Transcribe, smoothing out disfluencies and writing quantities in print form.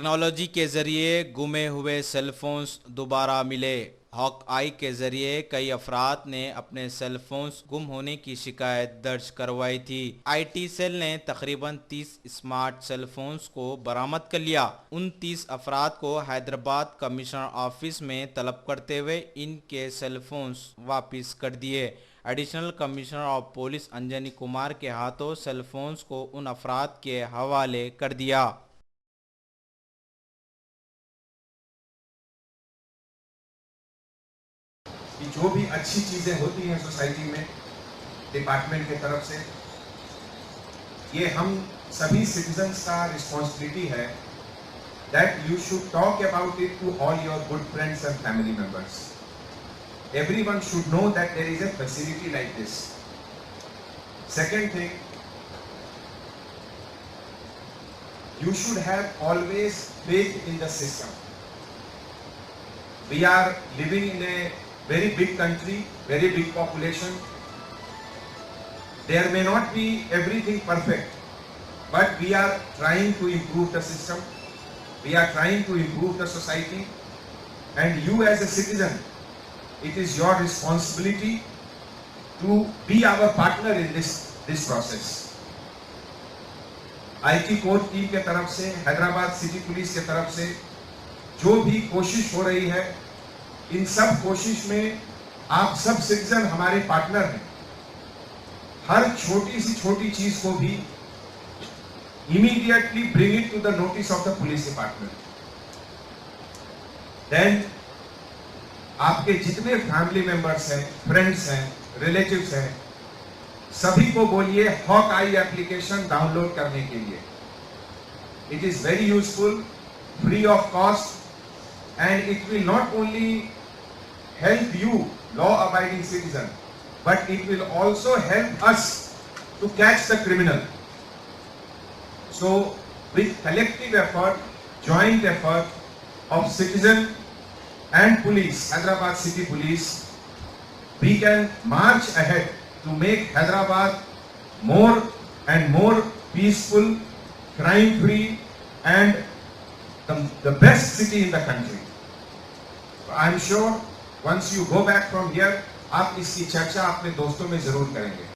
Technology के जरिए गुमे हुए सेलफोन्स दोबारा मिले। हॉक आई के जरिए कई अफराद ने अपने सेलफोन्स गुम होने की शिकायत दर्ज करवाई थी। आईटी सेल ने तकरीबन 30 स्मार्ट सेलफोन्स को बरामद कर लिया। उन 30 अफराद को हैदराबाद कमिश्नर ऑफिस में तलब करते हुए इनके सेलफोन्स वापस कर दिए। Additional commissioner of police Anjani Kumar के हाथों सेलफोन्स को उन अफराद के हवाले कर दिया। कि जो भी अच्छी चीजें होती हैं सोसाइटी में डिपार्टमेंट की तरफ से, ये हम सभी सिटीजन्स का रिस्पॉन्सिबिलिटी है that you should talk about it to all your good friends and family members. Everyone should know that there is a facility like this. Second thing, you should have always faith in the system. We are living in a very big country, very big population. There may not be everything perfect, but we are trying to improve the system. We are trying to improve the society, and you as a citizen, it is your responsibility to be our partner in this process. IT core team के तरफ से, Hyderabad city police के तरफ से जो भी कोशिश हो रही है, इन सब कोशिश में आप सब सिटीजन हमारे पार्टनर हैं. हर छोटी सी छोटी चीज को भी immediately bring it to the notice of the police department. Then आपके जितने फैमिली मेंबर्स हैं, फ्रेंड्स हैं, रिलेटिव्स हैं, सभी को बोलिए हॉक आई एप्लीकेशन डाउनलोड करने के लिए. It is very useful, free of cost, and it will not only help you law abiding citizen, but it will also help us to catch the criminal. So with collective effort, joint effort of citizen and police, Hyderabad City Police, we can march ahead to make Hyderabad more and more peaceful, crime free, and the best city in the country. I am sure once you go back from here, आप इसकी चर्चा अपने दोस्तों में जरूर करेंगे.